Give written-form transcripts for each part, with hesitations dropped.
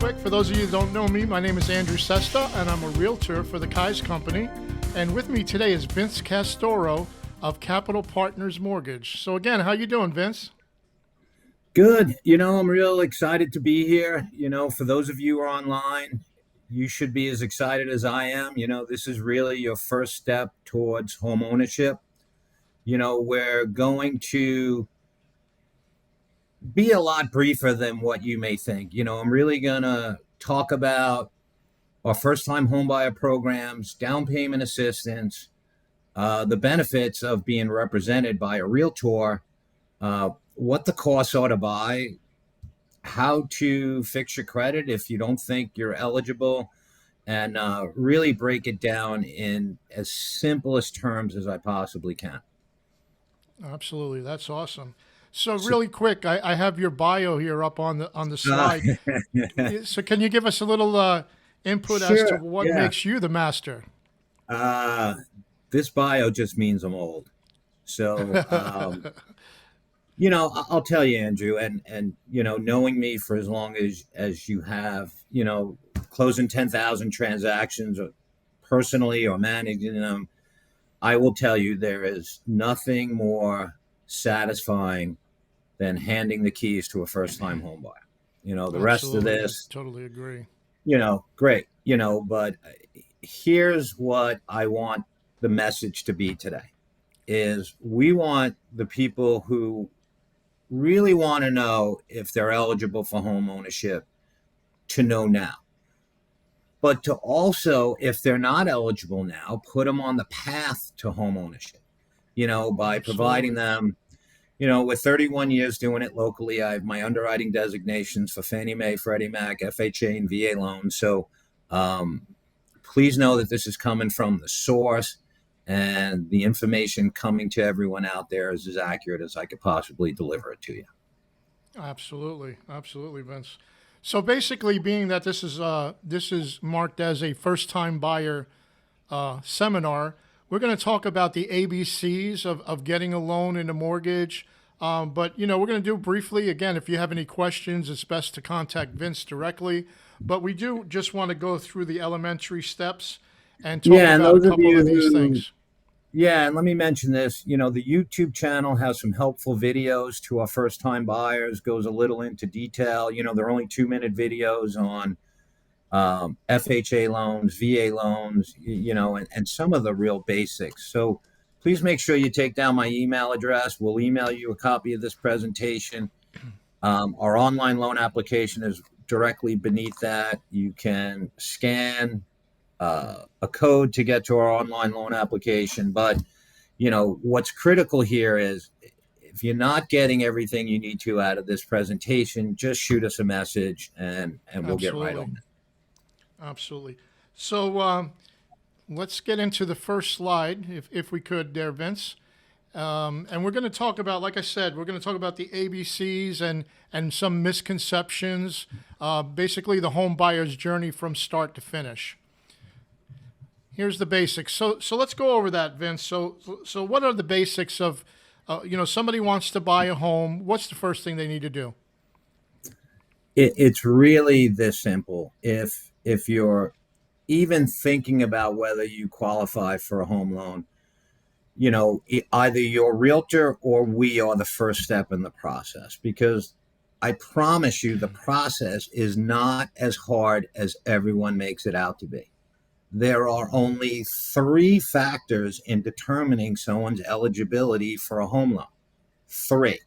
quick, for those of you who don't know me, my name is Andrew Sesta, and I'm a realtor for the Kai's Company. And with me today is Vince Castoro of Capital Partners Mortgage. So again, how you doing, Vince? Good. I'm real excited to be here. For those of you who are online, you should be as excited as I am. This is really your first step towards home ownership. We're going to be a lot briefer than what you may think. I'm really going to talk about our first time homebuyer programs, down payment assistance, the benefits of being represented by a realtor, what the costs are to buy, how to fix your credit if you don't think you're eligible, and really break it down in as simplest terms as I possibly can. Absolutely, that's awesome. So So, really quick, I have your bio here up on the uh, slide. So can you give us a little input as to sure, what yeah. makes you the master? Uh, this bio just means I'm old. So, I'll tell you, Andrew, and knowing me for as long as you have, closing 10,000 transactions, or personally or managing them, I will tell you there is nothing more satisfying than handing the keys to a first-time home buyer. The rest of Absolutely, I this, totally agree. great, but here's what I want the message to be today is we want the people who really want to know if they're eligible for home ownership to know now. But to also, if they're not eligible now, put them on the path to home ownership, by providing Absolutely. them, with 31 years doing it locally, I have my underwriting designations for Fannie Mae, Freddie Mac, FHA, and VA loans. So um, please know that this is coming from the source, and the information coming to everyone out there is as accurate as I could possibly deliver it to you. Absolutely, absolutely, Vince. So basically, being that this is marked as a first-time buyer seminar, we're going to talk about the ABCs of getting a loan and a mortgage. But we're going to do briefly. Again, if you have any questions, it's best to contact Vince directly. But we do just want to go through the elementary steps and talk Yeah, and about a those of couple you of these who, things. yeah, and let me mention this, the YouTube channel has some helpful videos to our first time buyers, goes a little into detail. They're only 2-minute videos on FHA loans, VA loans, and some of the real basics. So please make sure you take down my email address. We'll email you a copy of this presentation. Our online loan application is directly beneath that. You can scan a code to get to our online loan application. But, what's critical here is if you're not getting everything you need to out of this presentation, just shoot us a message and we'll get right on Absolutely, it. absolutely. So let's get into the first slide, if we could, there, Vince. And we're going to talk about, like I said, we're going to talk about the ABCs and some misconceptions, basically the home buyer's journey from start to finish. Here's the basics. So let's go over that, Vince. So what are the basics of, somebody wants to buy a home. What's the first thing they need to do? It's really this simple. If you're even thinking about whether you qualify for a home loan, either your realtor or we are the first step in the process, because I promise you the process is not as hard as everyone makes it out to be. There are only 3 factors in determining someone's eligibility for a home loan. 3.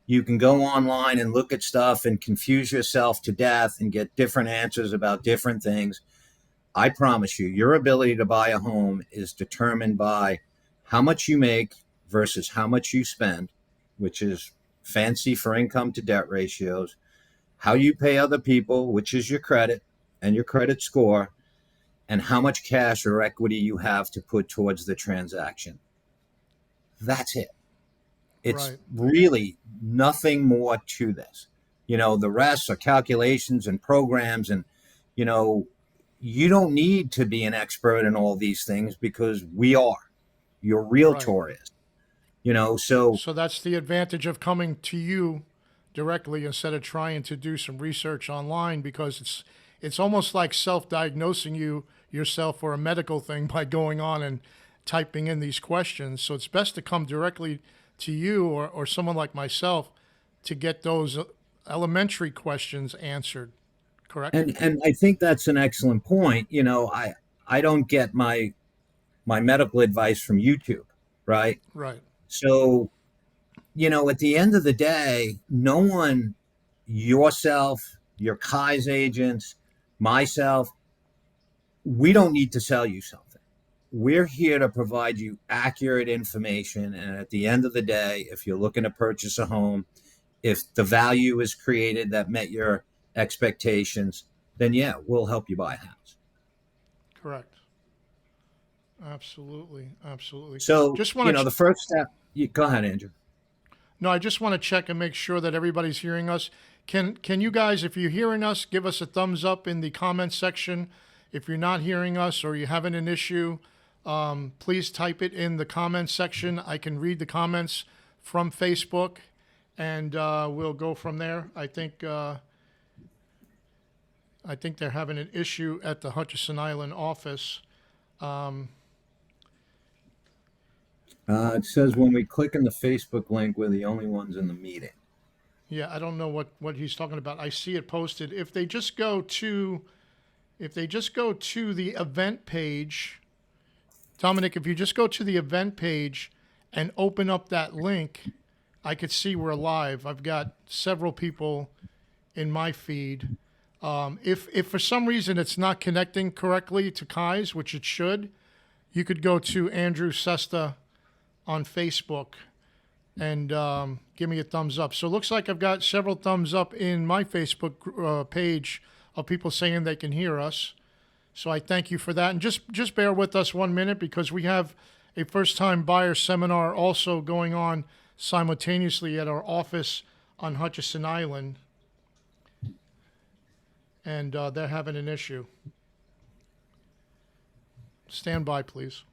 You can go online and look at stuff and confuse yourself to death and get different answers about different things. I promise you, your ability to buy a home is determined by how much you make versus how much you spend, which is fancy for income to debt ratios, how you pay other people, which is your credit and your credit score, and how much cash or equity you have to put towards the transaction. That's it. It's Right. really nothing more to this. The rest are calculations and programs, and you know, you don't need to be an expert in all these things because we are. Your Right. realtor is. So So that's the advantage of coming to you directly instead of trying to do some research online, because it's almost like self-diagnosing yourself for a medical thing by going on and typing in these questions. So it's best to come directly to you or someone like myself to get those elementary questions answered. Correct? And I think that's an excellent point. I don't get my medical advice from YouTube, right? Right. So, at the end of the day, no one, yourself, your Kai's agents, myself, we don't need to sell you something. We're here to provide you accurate information. And at the end of the day, if you're looking to purchase a home, if the value is created that met your expectations, then yeah, we'll help you buy a house. Correct. Absolutely. Absolutely. So, Just want to the first step, go ahead, Andrew. No, I just want to check and make sure that everybody's hearing us. Can you guys, if you're hearing us, give us a thumbs up in the comments section. If you're not hearing us or you're having an issue, please type it in the comments section. I can read the comments from Facebook, and we'll go from there. I think they're having an issue at the Hutchinson Island office. It says when we click on the Facebook link, we're the only ones in the meeting. Yeah, I don't know what he's talking about. I see it posted. If they just go to the event page, Dominic, if you just go to the event page and open up that link, I could see we're live. I've got several people in my feed. If for some reason it's not connecting correctly to Kai's, which it should, you could go to Andrew Sesta on Facebook and give me a thumbs up. So it looks like I've got several thumbs up in my Facebook page of people saying they can hear us. So I thank you for that. And just bear with us 1 minute, because we have a first-time buyer seminar also going on simultaneously at our office on Hutchinson Island. And they're having an issue. Stand by, please.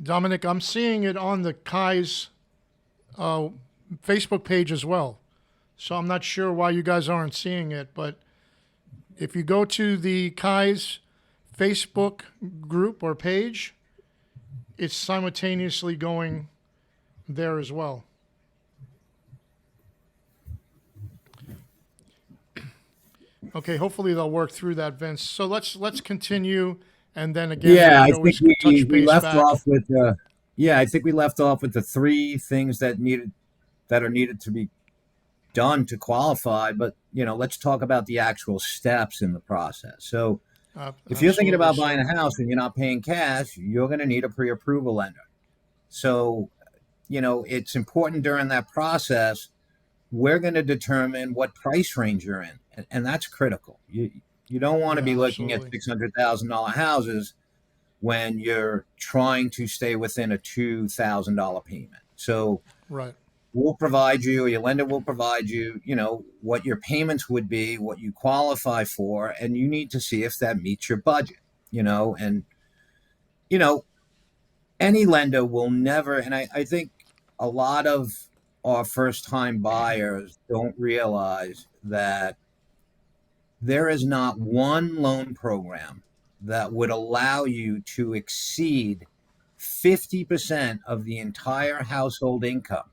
Dominic, I'm seeing it on the Kai's Facebook page as well. So I'm not sure why you guys aren't seeing it, but if you go to the Kai's Facebook group or page, it's simultaneously going there as well. Okay, hopefully they'll work through that, Vince. So let's continue, and then again, Yeah, we I can think always touch we base left back. off with I think we left off with the three things that are needed to be done to qualify. But let's talk about the actual steps in the process. So if you're thinking Absolutely. about buying So, a house and you're not paying cash, you're going to need a pre-approval lender. So it's important during that process. We're going to determine what price range you're in, and that's critical. You don't want to be yeah, looking at absolutely. $600,000 houses when you're trying to stay within a $2,000 payment. So Right. we'll provide you, or your lender will provide you, what your payments would be, what you qualify for, and you need to see if that meets your budget, and, you know, any lender will never, and I think a lot of our first time buyers don't realize that there is not one loan program that would allow you to exceed 50% of the entire household income.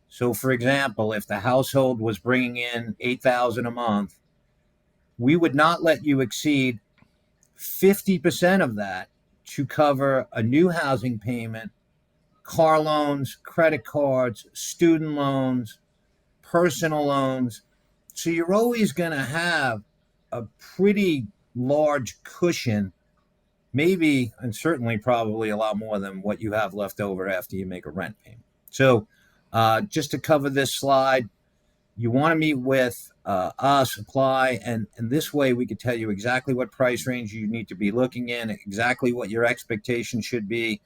So, for example, if the household was bringing in $8,000 a month, we would not let you exceed 50% of that to cover a new housing payment, car loans, credit cards, student loans, personal loans. So you're always going to have a pretty large cushion, maybe and certainly probably a lot more than what you have left over after you make a rent payment. So just to cover this slide, you want to meet with us, apply, and this way we could tell you exactly what price range you need to be looking in, exactly what your expectation should be,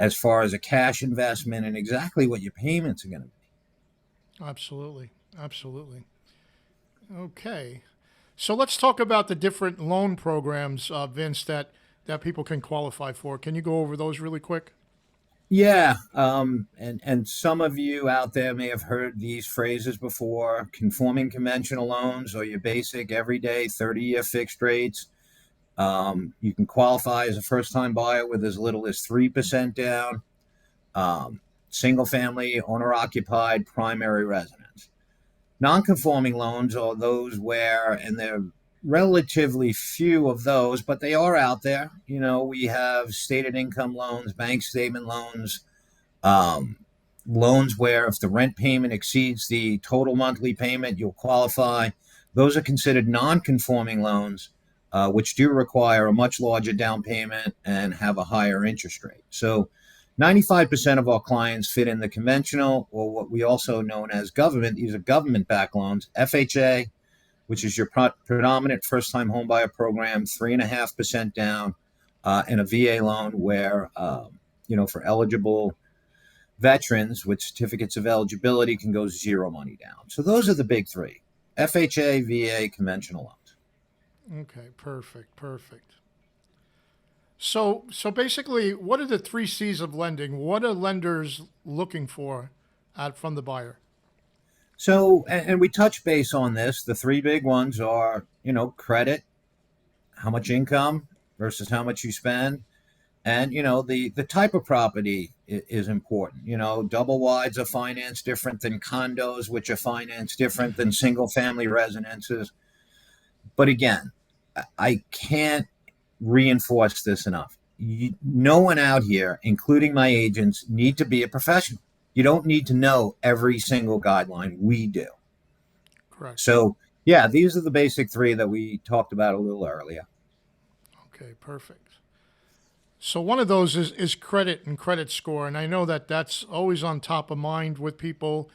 as far as a cash investment and exactly what your payments are going to be. Absolutely. Absolutely. Okay. So let's talk about the different loan programs, Vince, that people can qualify for. Can you go over those really quick? Yeah, and some of you out there may have heard these phrases before: conforming conventional loans, or your basic everyday 30-year fixed rates. You can qualify as a first-time buyer with as little as 3% down. Um, Single family, owner occupied, primary residence. Non-conforming loans are those where, and there are relatively few of those, but they are out there. We have stated income loans, bank statement loans, um, loans where if the rent payment exceeds the total monthly payment, you'll qualify. Those are considered non-conforming loans, which do require a much larger down payment and have a higher interest rate. So 95% of our clients fit in the conventional, or what we also known as government. These are government-backed loans. FHA, which is your predominant first-time homebuyer program, 3.5% down, and a VA loan where, for eligible veterans with certificates of eligibility can go zero money down. So those are the big three: FHA, VA, conventional loans. Okay, perfect, perfect. So basically, what are the three C's of lending? What are lenders looking for from the buyer? So, and we touch base on this. The three big ones are, credit, how much income versus how much you spend. And, the type of property is important. Double wides are financed different than condos, which are financed different than single family residences. But again, I can't reinforce this enough. No one out here, including my agents, need to be a professional. You don't need to know every single guideline. We do. Correct. So, yeah, these are the basic three that we talked about a little earlier. Okay, perfect. So one of those is credit and credit score, and I know that that's always on top of mind with people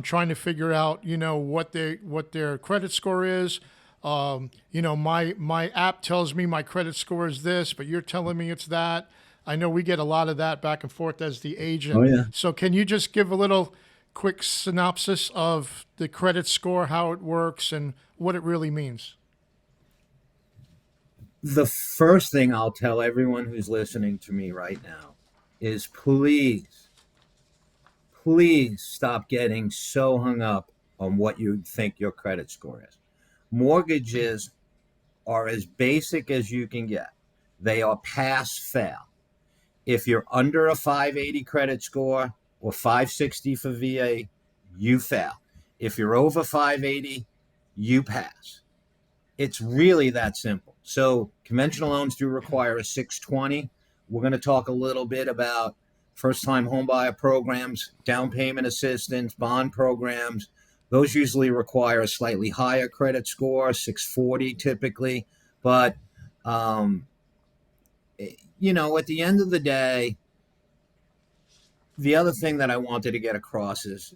trying to figure out, what their credit score is. My app tells me my credit score is this, but you're telling me it's that. I know we get a lot of that back and forth as the Oh, agent. yeah. So can you just give a little quick synopsis of the credit score, how it works, and what it really means? The first thing I'll tell everyone who's listening to me right now is please stop getting so hung up on what you think your credit score is. Mortgages are as basic as you can get. They are pass fail. If you're under a 580 credit score or 560 for VA, you fail. If you're over 580, you pass. It's really that simple. So conventional loans do require a 620. We're going to talk a little bit about first-time homebuyer programs, down payment assistance, bond programs. Those usually require a slightly higher credit score, 640 typically. But, at the end of the day, the other thing that I wanted to get across is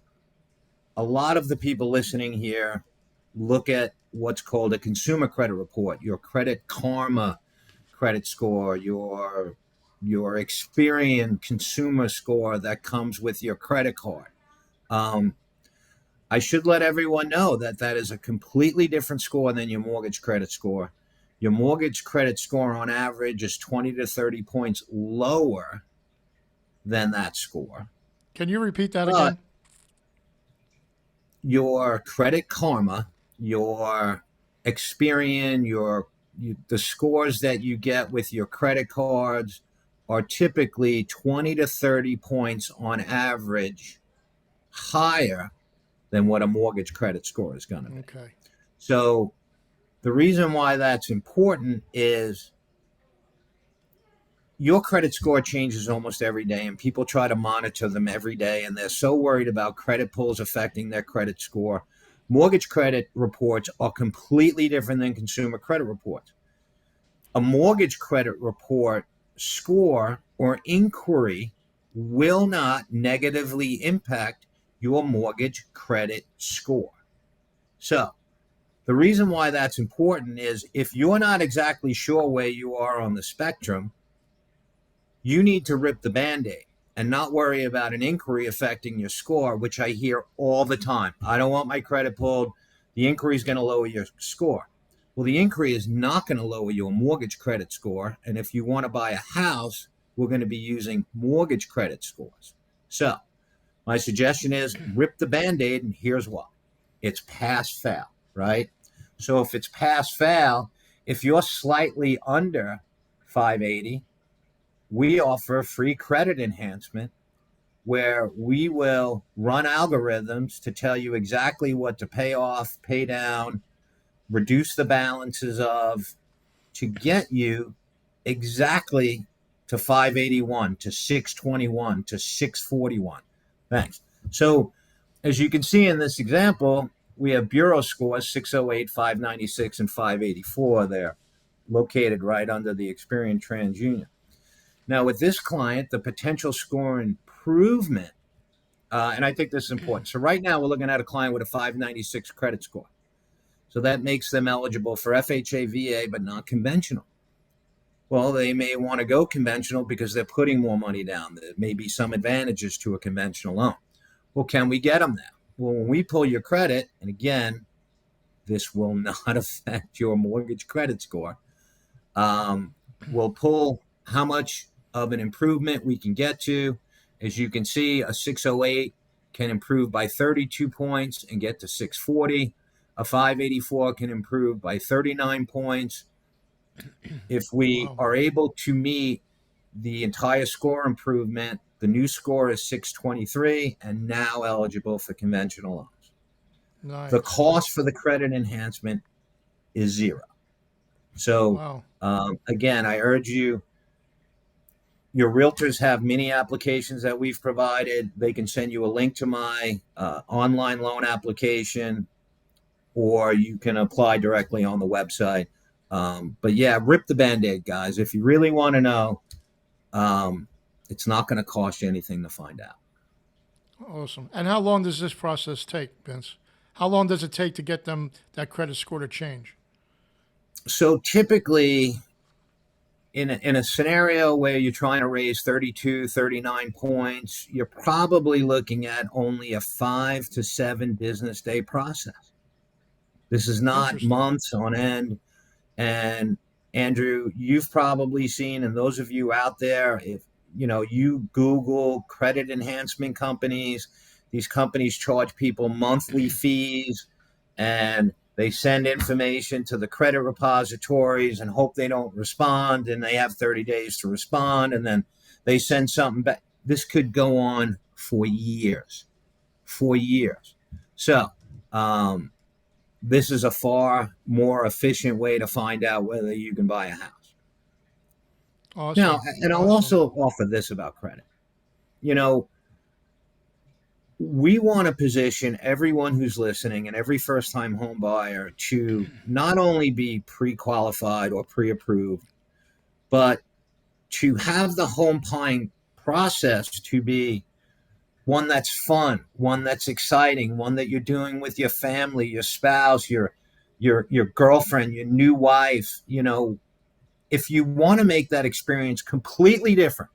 a lot of the people listening here look at what's called a consumer credit report, your credit karma credit score, your Experian consumer score that comes with your credit card. Um, I should let everyone know that that is a completely different score than your mortgage credit score. Your mortgage credit score on average is 20 to 30 points lower than that score. Can you repeat that But again? your credit karma, your Experian, the scores that you get with your credit cards are typically 20 to 30 points on average higher than what a mortgage credit score is going to be. Okay. So the reason why that's important is your credit score changes almost every day, and people try to monitor them every day, and they're so worried about credit pulls affecting their credit score. Mortgage credit reports are completely different than consumer credit reports. A mortgage credit report score or inquiry will not negatively impact your mortgage credit score. So, the reason why that's important is if you're not exactly sure where you are on the spectrum, you need to rip the Band-Aid and not worry about an inquiry affecting your score, which I hear all the time. I don't want my credit pulled. The inquiry is going to lower your score. Well, the inquiry is not going to lower your mortgage credit score. And if you want to buy a house, we're going to be using mortgage credit scores. So my suggestion is rip the Band-Aid, and here's why. It's pass-fail, right? So if it's pass-fail, if you're slightly under 580, we offer free credit enhancement where we will run algorithms to tell you exactly what to pay off, pay down, reduce the balances of, to get you exactly to 581, to 621, to 641. Thanks. So as you can see in this example, we have bureau scores 608, 596, and 584 there, located right under the Experian TransUnion. Now, with this client, the potential score improvement, and I think this is important. So right now, we're looking at a client with a 596 credit score. So that makes them eligible for FHA, VA, but not conventional. Well, they may want to go conventional because they're putting more money down. There may be some advantages to a conventional loan. Well, can we get them there? Well, when we pull your credit, and again, this will not affect your mortgage credit score, we'll pull how much of an improvement we can get to. As you can see, a 608 can improve by 32 points and get to 640. A 584 can improve by 39 points. If we are able to meet the entire score improvement, the new score is 623 and now eligible for conventional loans. Nice. The cost for the credit enhancement is zero. So again, I urge you, your realtors have mini applications that we've provided. They can send you a link to my online loan application, or you can apply directly on the website. But yeah, rip the Band-Aid, guys. If you really want to know, it's not going to cost you anything to find out. Awesome. And how long does this process take, Vince? How long does it take to get them that credit score to change? So typically, in a scenario where you're trying to raise 32, 39 points, you're probably looking at only a 5 to 7 business day process. This is not months on end. And Andrew, you've probably seen, and those of you out there, if you Google credit enhancement companies, these companies charge people monthly fees, and they send information to the credit repositories and hope they don't respond, and they have 30 days to respond, and then they send something back. This could go on for years. So this is a far more efficient way to find out whether you can buy a house. Awesome. Now, and I'll also offer this about credit. We want to position everyone who's listening and every first-time home buyer to not only be pre-qualified or pre-approved, but to have the home buying process to be one that's fun, one that's exciting, one that you're doing with your family, your spouse, your girlfriend, your new wife. If you want to make that experience completely different,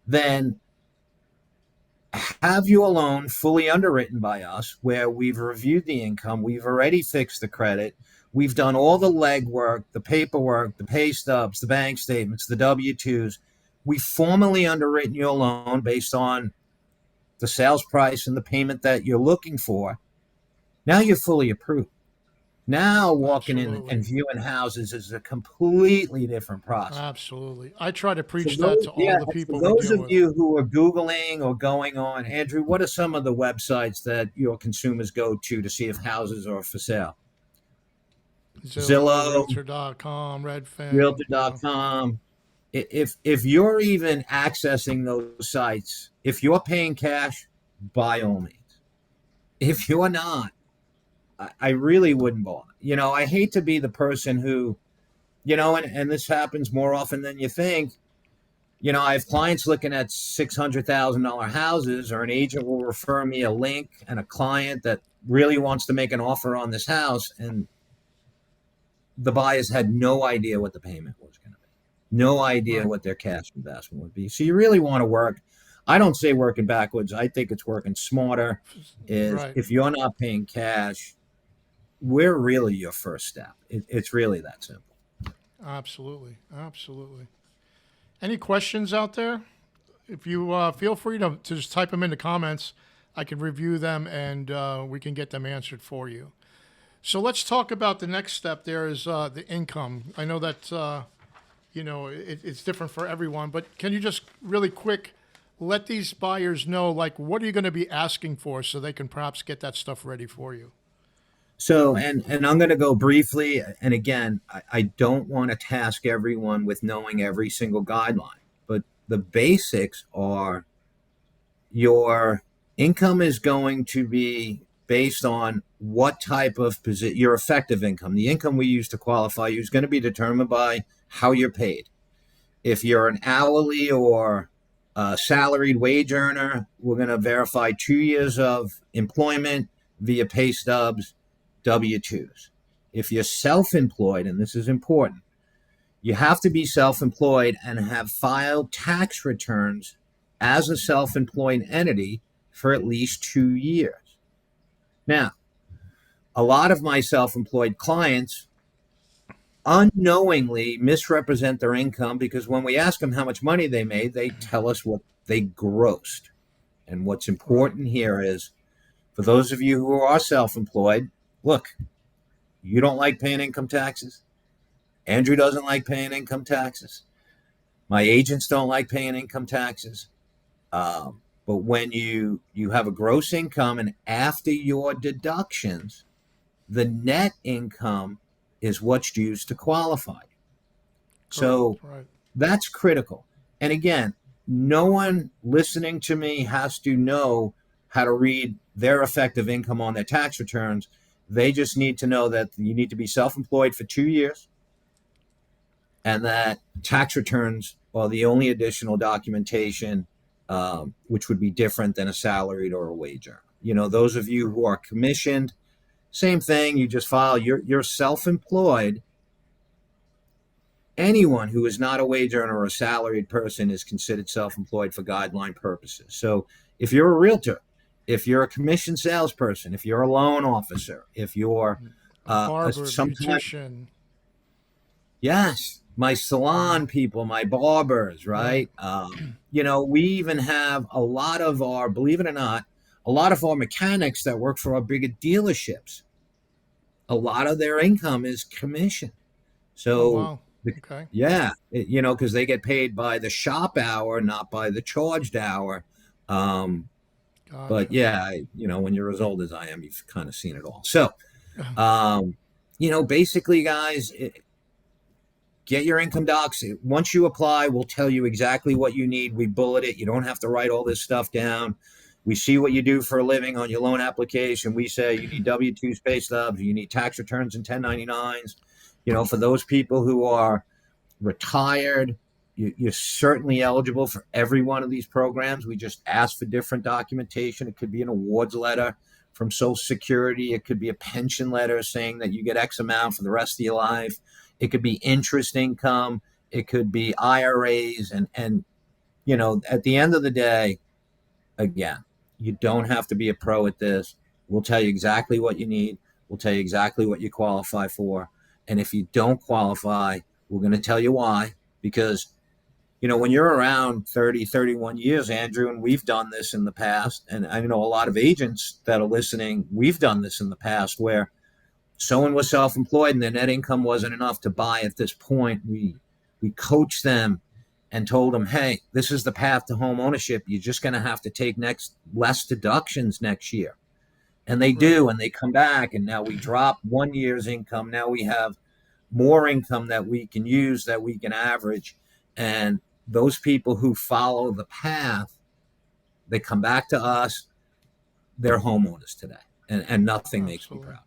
then have your loan fully underwritten by us, where we've reviewed the income, we've already fixed the credit, we've done all the legwork, the paperwork, the pay stubs, the bank statements, the W-2s. We've formally underwritten your loan based on the sales price and the payment that you're looking for. Now you're fully approved. Now walking in and viewing houses is a completely different process. Absolutely. I try to preach that to all the people we deal with. For those of you who are Googling or going on, Andrew, what are some of the websites that your consumers go to see if houses are for sale? Zillow, Realtor.com, Redfin. Realtor.com. If you're even accessing those sites, if you're paying cash, by all means. If you're not, I really wouldn't bother. I hate to be the person who, and this happens more often than you think. I have clients looking at $600,000 houses, or an agent will refer me a link and a client that really wants to make an offer on this house, and the buyers had no idea what the payment was going to be. No idea Right. what their cash investment would be. So you really want to work. I don't say working backwards. I think it's working smarter. Is Right. if you're not paying cash, we're really your first step. It's really that simple. Absolutely. Absolutely. Any questions out there? If you feel free to just type them in the comments, I can review them and we can get them answered for you. So let's talk about the next step. There is the income. I know that it's different for everyone, but can you just really quick let these buyers know, like, what are you going to be asking for so they can perhaps get that stuff ready for you? So, and I'm going to go briefly. And again, I don't want to task everyone with knowing every single guideline, but the basics are your income is going to be based on what type of position, your effective income. The income we use to qualify you is going to be determined by how you're paid. If you're an hourly or a salaried wage earner, we're going to verify 2 years of employment via pay stubs, W 2s. If you're self employed, and this is important, you have to be self employed and have filed tax returns as a self employed entity for at least 2 years. Now, a lot of my self employed clients unknowingly misrepresent their income because when we ask them how much money they made, they tell us what they grossed. And what's Right. important here is for those of you who are self employed, look, you don't like paying income taxes. Andrew doesn't like paying income taxes. My agents don't like paying income taxes. But when you have a gross income and after your deductions, the net income is what's used to qualify. Correct. So Right. that's critical. And again, no one listening to me has to know how to read their effective income on their tax returns. They just need to know that you need to be self employed for 2 years and that tax returns are the only additional documentation, which would be different than a salaried or a wage earner. Those of you who are commissioned, same thing. You just file. You're self employed. Anyone who is not a wage earner or a salaried person is considered self-employed for guideline purposes. So if you're a realtor, if you're a commissioned salesperson, if you're a loan officer, if you're A barber, sometimes, beautician. yes, my salon people, my barbers, Right. right? We even have a lot of our, believe it or not, a lot of our mechanics that work for our bigger dealerships. A lot of their income is commission. Oh, So, wow. Okay. yeah, because they get paid by the shop hour, not by the charged hour. Um, but Gotcha. yeah, when you're as old as I am, you've kind of seen it all. So, um, basically, guys, get your income docs. Once you apply, we'll tell you exactly what you need. We bullet it. You don't have to write all this stuff down. We see what you do for a living on your loan application. We say you need W-2 pay stubs, you need tax returns and 1099s. For those people who are retired, you're certainly eligible for every one of these programs. We just ask for different documentation. It could be an awards letter from Social Security. It could be a pension letter saying that you get X amount for the rest of your life. It could be interest income. It could be IRAs. And at the end of the day, again, you don't have to be a pro at this. We'll tell you exactly what you need. We'll tell you exactly what you qualify for. And if you don't qualify, we're going to tell you why. Because, when you're around 30, 31 years, Andrew, and we've done this in the past, and I know a lot of agents that are listening, we've done this in the past where someone was self-employed and their net income wasn't enough to buy at this point. We coached them and told them, hey, this is the path to home ownership. You're just going to have to take less deductions next year. And they Right. do, and they come back, and now we drop 1 year's income. Now we have more income that we can use, that we can average. And those people who follow the path, they come back to us, they're homeowners today. And nothing makes me Absolutely. proud.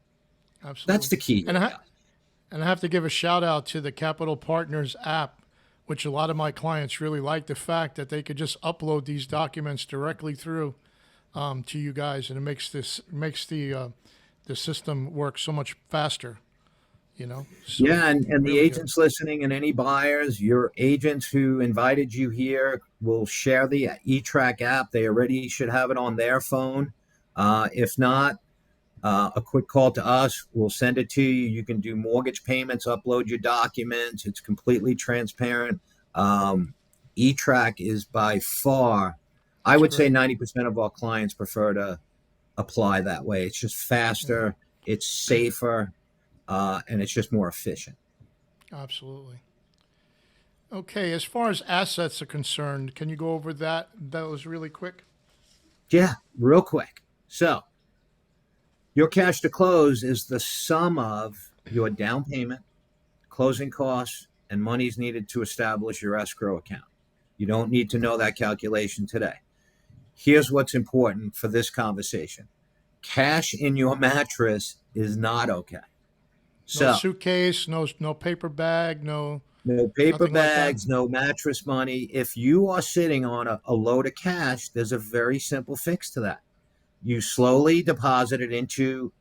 That's Absolutely. the key And here, I, guys. and I have to give a shout out to the Capital Partners app, which a lot of my clients really like the fact that they could just upload these documents directly through to you guys, and it makes the system work so much faster. So Yeah, and the really good. agents listening and any buyers, your agents who invited you here will share the eTrack app. They already should have it on their phone. If not, a quick call to us. We'll send it to you. You can do mortgage payments, upload your documents. It's completely transparent. Um, eTrack is by far, I That's would say great. 90% of our clients prefer to apply that way. It's just Yeah, faster, it's safer, and it's just more efficient. absolutely. Okay, as far as assets are concerned, can you go over those really quick? Yeah, real quick. So, your cash to close is the sum of your down payment, closing costs, and monies needed to establish your escrow account. You don't need to know that calculation today. Here's what's important for this conversation: cash in your mattress is not okay. No So, suitcase, no paper bag, no paper nothing like that. bags, no mattress money. If you are sitting on a load of cash, there's a very simple fix to that. You slowly deposit it into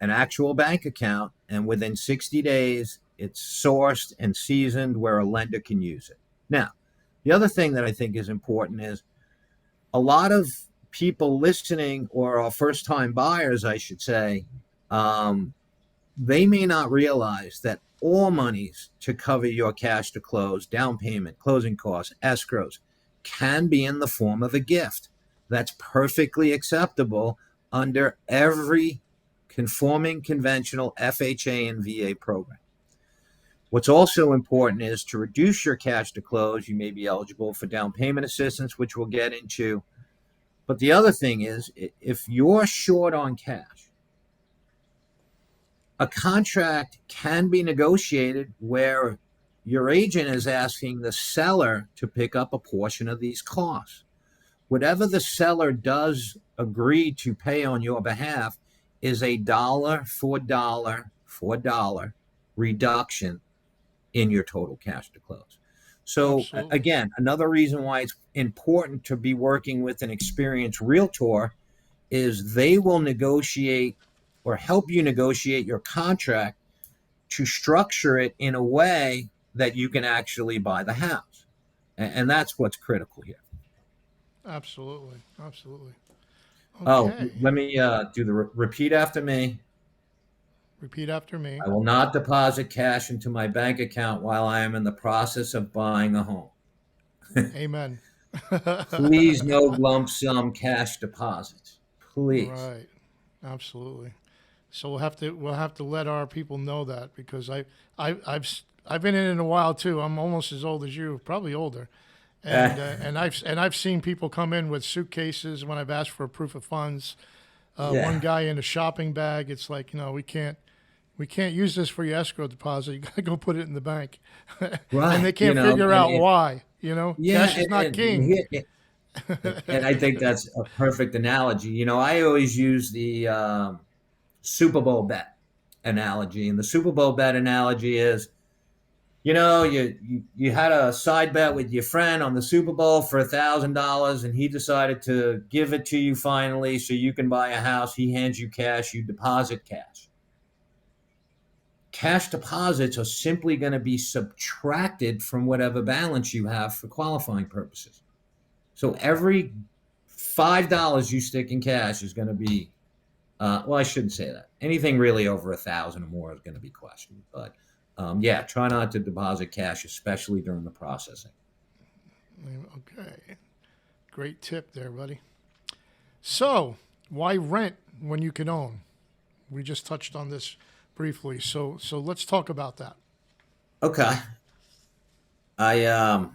an actual bank account, and within 60 days, it's sourced and seasoned where a lender can use it. Now, the other thing that I think is important is a lot of people listening, or our first time buyers, I should say, um, they may not realize that all monies to cover your cash to close, down payment, closing costs, escrows, can be in the form of a gift. That's perfectly acceptable under every conforming conventional FHA and VA program. What's also important is to reduce your cash to close. You may be eligible for down payment assistance, which we'll get into. But the other thing is, if you're short on cash, a contract can be negotiated where your agent is asking the seller to pick up a portion of these costs. Whatever the seller does agree to pay on your behalf is a dollar for dollar reduction in your total cash to close. So, Absolutely. again, another reason why it's important to be working with an experienced realtor is they will negotiate or help you negotiate your contract to structure it in a way that you can actually buy the house. And that's what's critical here. Absolutely. Absolutely. Oh, Okay. let me do the repeat after me. Repeat after me. I will not deposit cash into my bank account while I am in the process of buying a home. Amen. Please, no lump sum cash deposits. Please. Right. Absolutely. So we'll have to let our people know that because I've been in it a while too. I'm almost as old as you, probably older, Uh, and I've seen people come in with suitcases when I've asked for a proof of funds. One yeah. guy in a shopping bag. It's like, we can't use this for your escrow deposit. You got to go put it in the bank, and Right. they can't figure out why. Yeah, Cash is not king. and I think that's a perfect analogy. I always use the Super Bowl bet analogy, and the Super Bowl bet analogy is, you had a side bet with your friend on the Super Bowl for $1,000, and he decided to give it to you finally, so you can buy a house. He hands you cash, you deposit cash. Cash deposits are simply going to be subtracted from whatever balance you have for qualifying purposes. So every $5 you stick in cash is going to be, well, I shouldn't say that. Anything really over 1,000 or more is going to be questioned. But yeah, try not to deposit cash, especially during the processing. Okay, great tip there, buddy. So, why rent when you can own? We just touched on this briefly. So let's talk about that. Okay, I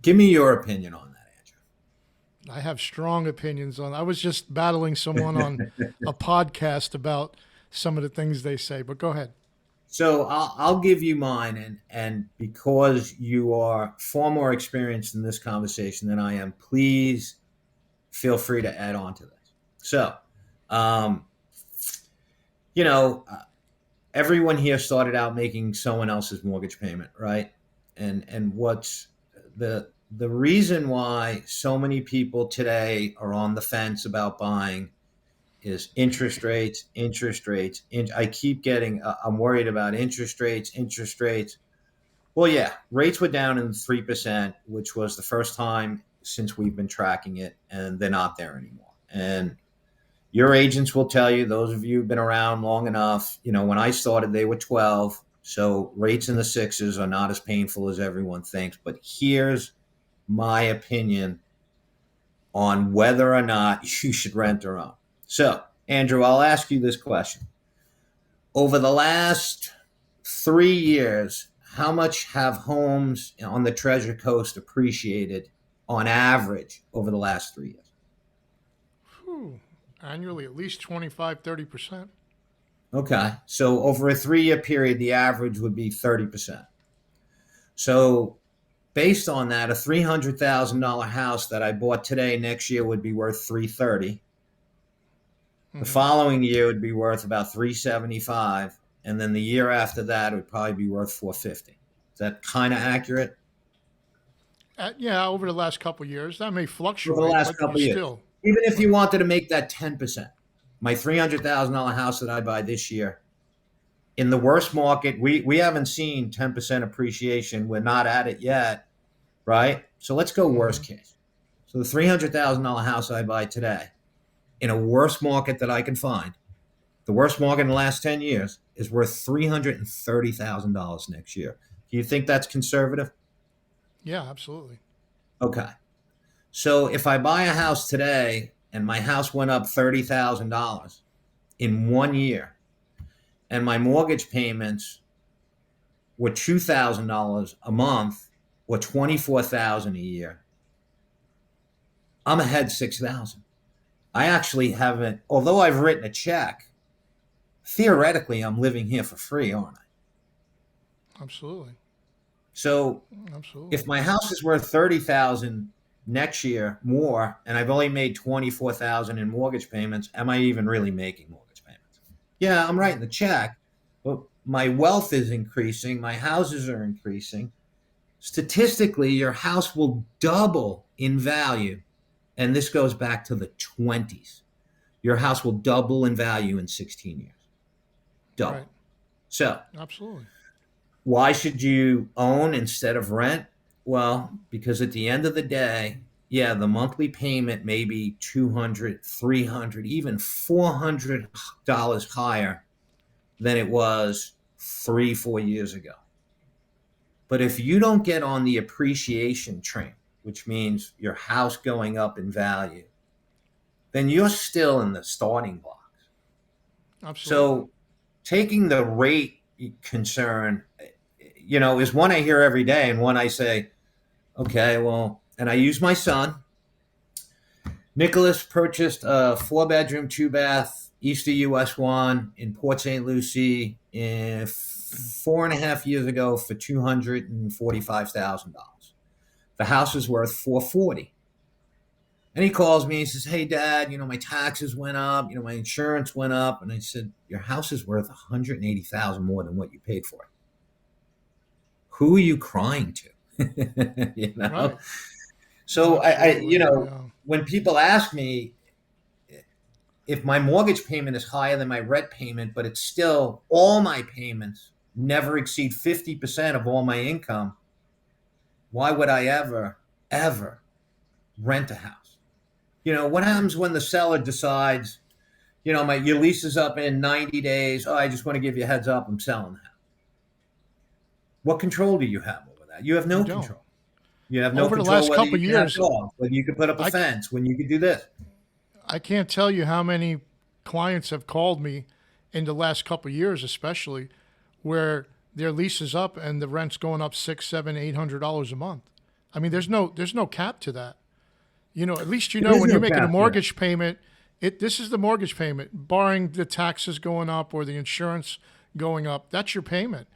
give me your opinion on I have strong opinions on. I was just battling someone on that, a podcast about some of the things they say, but go ahead. So I'll give you mine, and because you are far more experienced in this conversation than I am, please feel free to add on to this. So, um, you know, uh, everyone here started out making someone else's mortgage payment, right? And what's the reason why so many people today are on the fence about buying is interest rates, interest rates. I keep getting, I'm worried about interest rates, interest rates. Well, yeah, rates were down in 3%, which was the first time since we've been tracking it, and they're not there anymore. And your agents will tell you, those of you who've been around long enough, when I started, they were 12. So rates in the sixes are not as painful as everyone thinks. But here's my opinion on whether or not you should rent or own. So, Andrew, I'll ask you this question. Over the last 3 years, how much have homes on the Treasure Coast appreciated on average over the last 3 years? Whew. Annually, at least 25, 30%. Okay. So over a 3-year period, the average would be 30%. So based on that, a $300,000 house that I bought today next year would be worth 330. The following year would be worth about 375, and then the year after that it would probably be worth 450. Is that kind of accurate? Yeah, over the last couple of years, that may For the fluctuate, last but you couple of years. still. Even if Right. you wanted to make that 10%, my $300,000 house that I buy this year, in the worst market, we haven't seen 10% appreciation. We're not at it yet, right? So let's go worst case. So the $300,000 house I buy today, in a worst market that I can find, the worst market in the last 10 years, is worth $330,000 next year. Do you think that's conservative? Yeah, absolutely. Okay. So if I buy a house today and my house went up $30,000 in 1 year, and my mortgage payments were $2,000 a month or $24,000 a year, I'm ahead 6,000. I actually haven't, although I've written a check, theoretically I'm living here for free, aren't I? Absolutely. So Absolutely. if my house is worth 30,000 next year more, and I've only made 24,000 in mortgage payments, am I even really making mortgage payments? Yeah, I'm writing the check, but my wealth is increasing, my houses are increasing. Statistically, your house will double in value, and this goes back to the 20s. Your house will double in value in 16 years. Double. Right. So, Absolutely. why should you own instead of rent? Well, because at the end of the day, yeah, the monthly payment may be $200, $300, even $400 higher than it was 3, 4 years ago. But if you don't get on the appreciation train, which means your house going up in value, then you're still in the starting blocks. Absolutely. So taking the rate concern, is one I hear every day, and one I say, okay, well, and I use my son. Nicholas purchased a 4-bedroom, 2-bath, East of US 1 in Port St. Lucie 4.5 years ago for $245,000. The house is worth $440,000. And he calls me, he says, hey, Dad, my taxes went up, my insurance went up. And I said, your house is worth $180,000 more than what you paid for it. Who are you crying to? Right. So Absolutely. Yeah. when people ask me if my mortgage payment is higher than my rent payment, but it's still all my payments never exceed 50% of all my income, why would I ever rent a house? What happens when the seller decides, your lease is up in 90 days. Oh, I just want to give you a heads up. I'm selling the house. What control do you have over that? You have no You don't. control. You have no Over the control last whether you couple of can have years, dogs, whether you can put up a I, fence, when you can do this. I can't tell you how many clients have called me in the last couple of years, especially where their lease is up and the rent's going up $600, $700, $800 a month. I mean, there's no cap to that. At least There is when no you're making a cap to that. mortgage payment, this is the mortgage payment, barring the taxes going up or the insurance going up. That's your payment.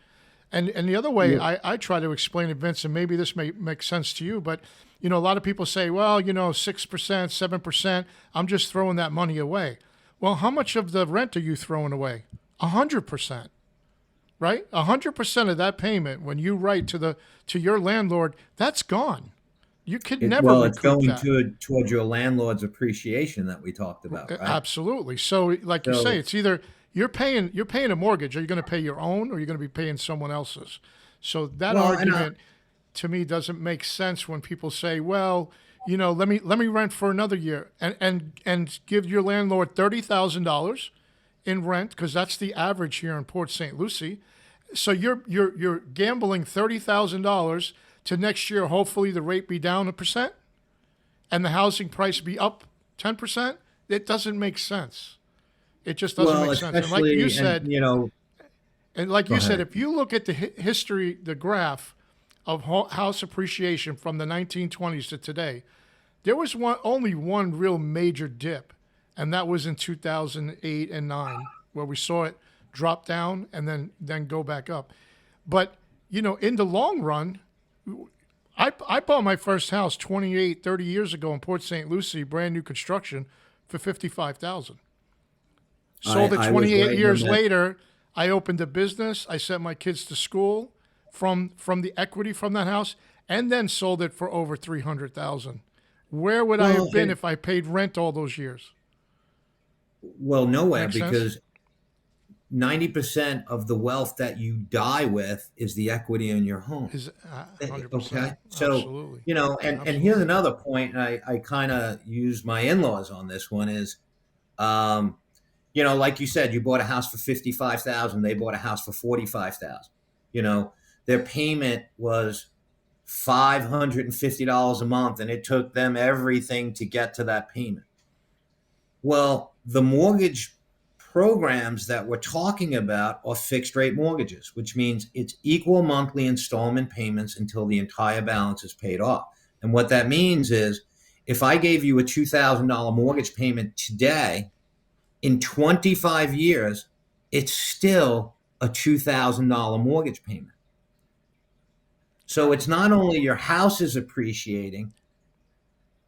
And the other way Yeah. I try to explain it, Vince, and maybe this may make sense to you, but a lot of people say, well, 6%, 7%, I'm just throwing that money away. Well, how much of the rent are you throwing away? 100%, right? 100% of that payment when you write to your landlord, that's gone. You could never Well, it's recoup going that. to towards your landlord's appreciation that we talked about, right? Absolutely. So, like you say, So, it's either you're paying a mortgage, or you're going to pay your own, or you're going to be paying someone else's. So that well, and argument to me doesn't make sense when people say, "Well, let me rent for another year and give your landlord $30,000 in rent because that's the average here in Port St. Lucie." So you're gambling $30,000 to next year. Hopefully, the rate be down 1% and the housing price be up 10%. It doesn't make sense. It just doesn't well, make sense. And like you especially, and said, go ahead. if you look at the history, the graph of house appreciation from the 1920s to today, there was only one real major dip, and that was in 2008 and 9, where we saw it drop down and then go back up. But in the long run, I bought my first house 28, 30 years ago in Port St. Lucie, brand new construction, for 55,000. Sold it I was 28 right in years that. later. I opened a business. I sent my kids to school from the equity from that house, and then sold it for over 300,000. Where would I have Well, been if I paid rent all those years? nowhere, Make sense? because 90% of the wealth that you die with is the equity in your home. Is 100%. Okay. So, Absolutely. and here's Absolutely. another point, and I kind of use my in-laws on this one is, um, like you said, you bought a house for 55,000, they bought a house for 45,000. You know, their payment was $550 a month, and it took them everything to get to that payment. Well, the mortgage programs that we're talking about are fixed rate mortgages, which means it's equal monthly installment payments until the entire balance is paid off. And what that means is if I gave you a $2,000 mortgage payment today, in 25 years, it's still a $2,000 mortgage payment. So it's not only your house is appreciating,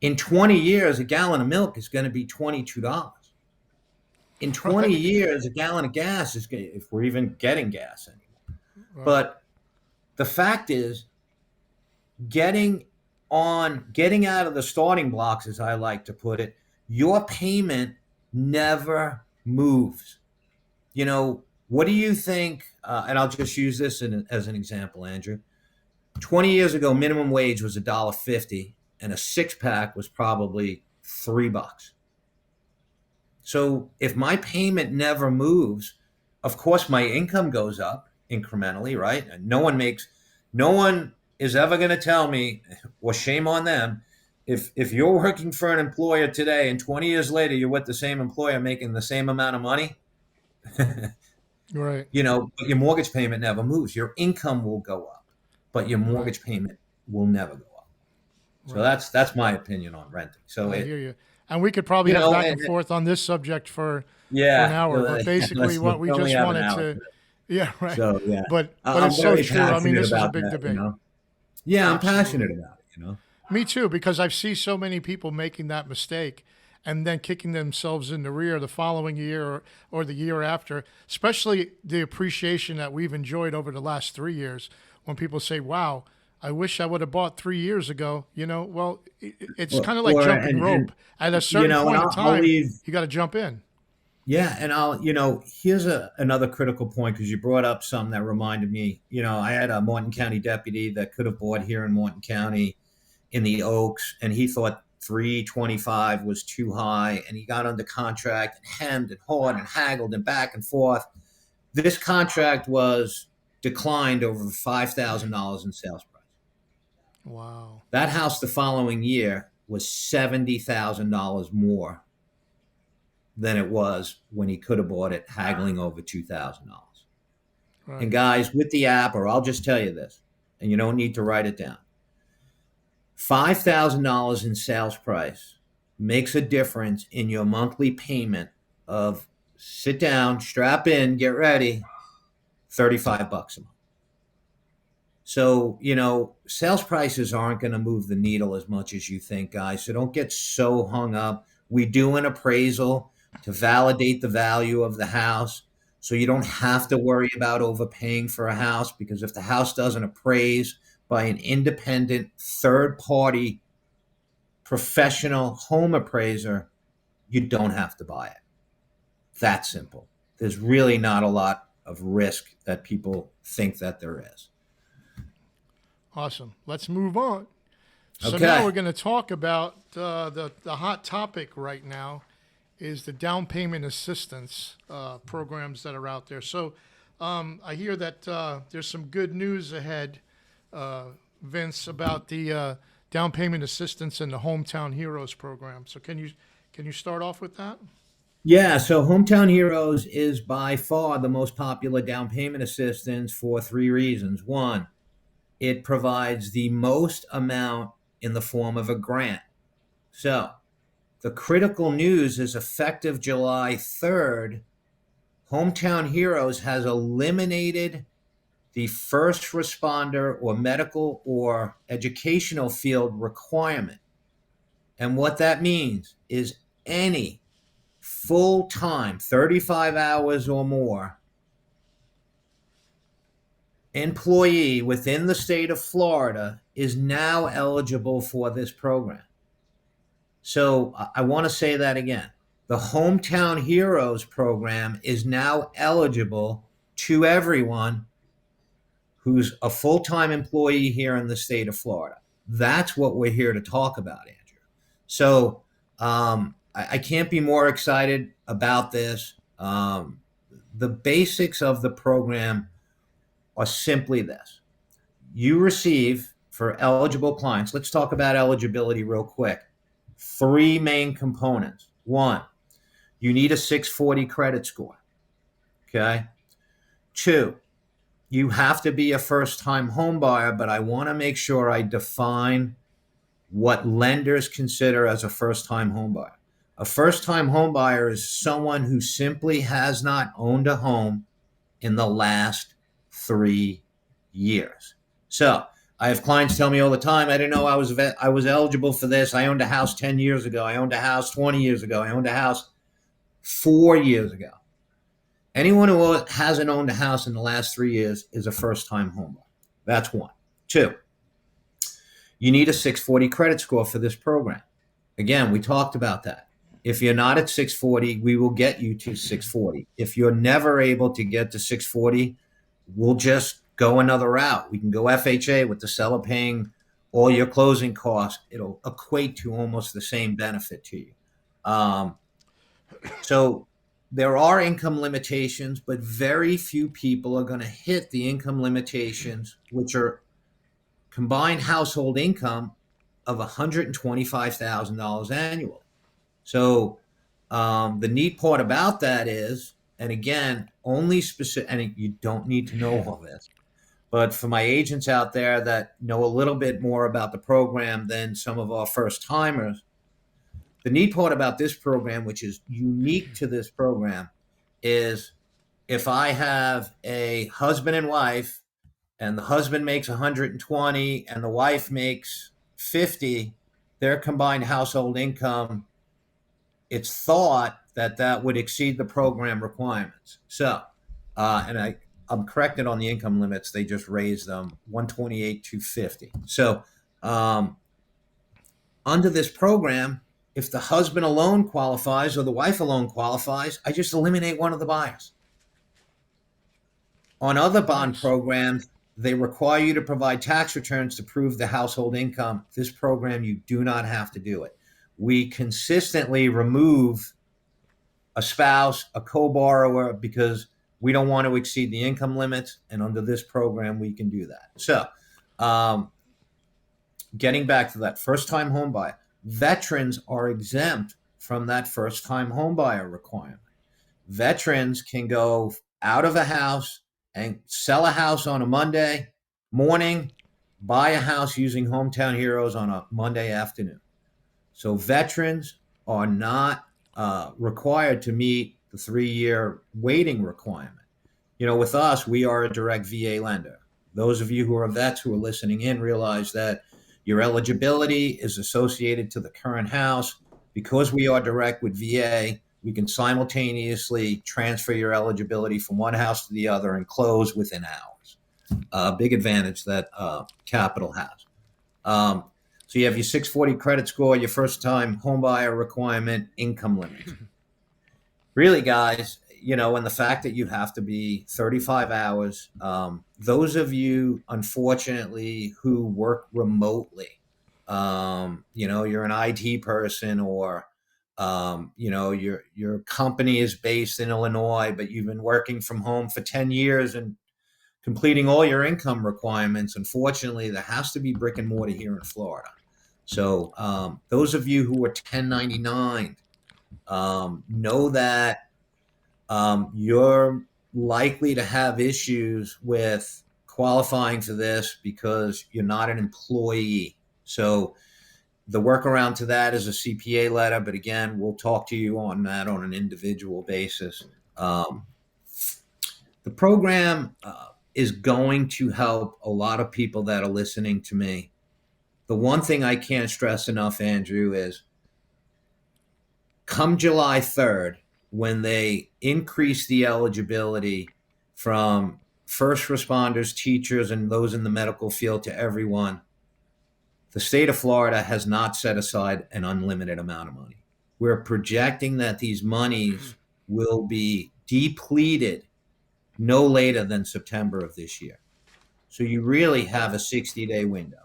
in 20 years, a gallon of milk is going to be $22. In 20 Right. years, a gallon of gas is, if we're even getting gas anymore. Right. But the fact is, getting out of the starting blocks, as I like to put it, your payment never moves. What do you think? And I'll just use this as an example, Andrew. 20 years ago, minimum wage was $1.50, and a six pack was probably $3. So if my payment never moves, of course my income goes up incrementally, right? And no one is ever going to tell me, well, shame on them. If you're working for an employer today and 20 years later you're with the same employer making the same amount of money, Right. but your mortgage payment never moves. Your income will go up, but your Right. mortgage payment will never go up. So Right. that's my opinion on renting. So I hear you. And we could probably have back and forth on this subject for an yeah, hour, but basically let's what we only just have an wanted hour. to, yeah, right. So yeah, But I'm it's so very true. I mean, passionate this is a about big that. debate. Yeah, I'm passionate Absolutely. about it. Me too, because I've seen so many people making that mistake and then kicking themselves in the rear the following year or the year after, especially the appreciation that we've enjoyed over the last 3 years when people say, wow, I wish I would have bought 3 years ago. Well, it's kind of like Or jumping rope. At a certain and point in I'll time, leave. you got to jump in. Yeah, and here's another critical point because you brought up some that reminded me. I had a Morton County deputy that could have bought here in Morton County in the Oaks, and he thought 325 was too high, and he got under contract and hemmed and hawed and haggled and back and forth. This contract was declined over $5,000 in sales price. Wow. That house the following year was $70,000 more than it was when he could have bought it haggling over $2,000. And Right. guys, with the app, or I'll just tell you this, and you don't need to write it down. $5,000 in sales price makes a difference in your monthly payment of, sit down, strap in, get ready, $35 a month. So, sales prices aren't going to move the needle as much as you think, guys. So don't get so hung up. We do an appraisal to validate the value of the house. So you don't have to worry about overpaying for a house, because if the house doesn't appraise by an independent third party professional home appraiser, you don't have to buy it. That simple. There's really not a lot of risk that people think that there is. Awesome. Let's move on. So now Okay. we're going to talk about the hot topic right now is the down payment assistance programs that are out there. So I hear that there's some good news ahead, Vince, about the down payment assistance and the Hometown Heroes program. So can you start off with that? Yeah, so Hometown Heroes is by far the most popular down payment assistance for three reasons. One, it provides the most amount in the form of a grant. So the critical news is effective July 3rd, Hometown Heroes has eliminated the first responder or medical or educational field requirement. And what that means is any full time, 35 hours or more, employee within the state of Florida is now eligible for this program. So I want to say that again. The Hometown Heroes program is now eligible to everyone who's a full-time employee here in the state of Florida. That's what we're here to talk about, Andrew. So I can't be more excited about this. The basics of the program are simply this. You receive, for eligible clients, let's talk about eligibility real quick. Three main components. One, you need a 640 credit score. Okay. Two, you have to be a first-time home buyer, but I want to make sure I define what lenders consider as a first-time home buyer. A first-time home buyer is someone who simply has not owned a home in the last 3 years. So I have clients tell me all the time, I didn't know I was eligible for this. I owned a house 10 years ago. I owned a house 20 years ago. I owned a house 4 years ago. Anyone who hasn't owned a house in the last 3 years is a first-time home buyer. That's one. Two, you need a 640 credit score for this program. Again, we talked about that. If you're not at 640, we will get you to 640. If you're never able to get to 640, we'll just go another route. We can go FHA with the seller paying all your closing costs. It'll equate to almost the same benefit to you. So there are income limitations, but very few people are going to hit the income limitations, which are combined household income of $125,000 annually. So the neat part about that is, and again, only specific, and you don't need to know all this, but for my agents out there that know a little bit more about the program than some of our first timers, the neat part about this program, which is unique to this program, is if I have a husband and wife and the husband makes 120 and the wife makes 50, their combined household income, it's thought that that would exceed the program requirements. So, I'm corrected on the income limits. They just raised them 128 to 50. So, under this program, if the husband alone qualifies or the wife alone qualifies, I just eliminate one of the buyers. On other bond Nice. programs, they require you to provide tax returns to prove the household income. This program, you do not have to do it. We consistently remove a spouse, a co-borrower, because we don't want to exceed the income limits. And under this program, we can do that. So, getting back to that first-time home buyer, veterans are exempt from that first-time home buyer requirement. Veterans can go out of a house and sell a house on a Monday morning, buy a house using Hometown Heroes on a Monday afternoon. So veterans are not required to meet the 3-year waiting requirement. You know, with us, we are a direct VA lender. Those of you who are vets who are listening in realize that your eligibility is associated to the current house. Because we are direct with VA, we can simultaneously transfer your eligibility from one house to the other and close within hours. Big advantage that Capital has. So you have your 640 credit score, your first time home buyer requirement, income limits. Really, guys, and the fact that you have to be 35 hours, those of you, unfortunately, who work remotely, you're an IT person, or, your company is based in Illinois, but you've been working from home for 10 years and completing all your income requirements. Unfortunately, there has to be brick and mortar here in Florida. So those of you who are 1099, know that you're likely to have issues with qualifying for this because you're not an employee. So the workaround to that is a CPA letter, but again, we'll talk to you on that on an individual basis. The program is going to help a lot of people that are listening to me. The one thing I can't stress enough, Andrew, is come July 3rd, when they increase the eligibility from first responders, teachers, and those in the medical field to everyone, the state of Florida has not set aside an unlimited amount of money. We're projecting that these monies will be depleted no later than September of this year. So you really have a 60-day window.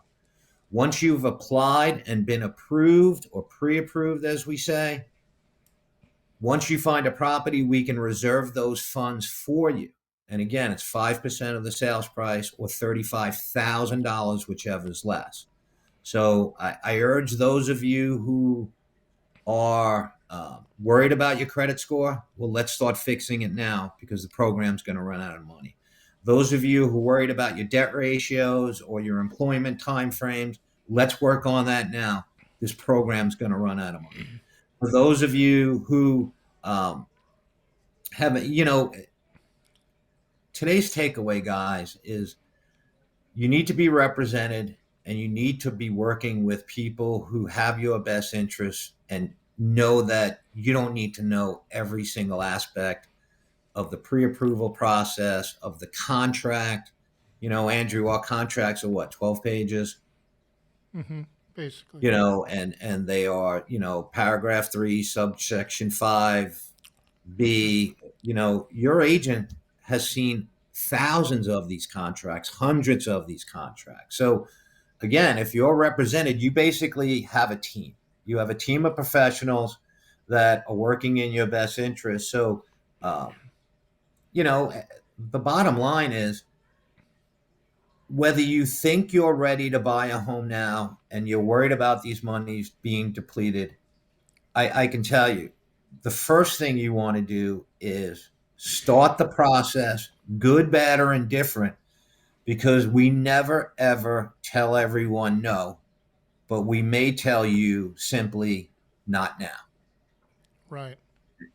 Once you've applied and been approved, or pre-approved, as we say, once you find a property, we can reserve those funds for you. And again, it's 5% of the sales price, or $35,000, whichever is less. So I urge those of you who are worried about your credit score, well, let's start fixing it now, because the program's going to run out of money. Those of you who are worried about your debt ratios or your employment timeframes, let's work on that now. This program's going to run out of money. For those of you who haven't, today's takeaway, guys, is you need to be represented, and you need to be working with people who have your best interests, and know that you don't need to know every single aspect of the pre-approval process, of the contract. Andrew, our contracts are what, 12 pages? Mm-hmm. Basically. And they are, paragraph 3, subsection 5B. Your agent has seen thousands of these contracts, hundreds of these contracts. So again, if you're represented, you basically have a team. You have a team of professionals that are working in your best interest. So, the bottom line is, whether you think you're ready to buy a home now and you're worried about these monies being depleted, I can tell you, the first thing you want to do is start the process, good, bad, or indifferent, because we never, ever tell everyone no, but we may tell you simply not now. Right.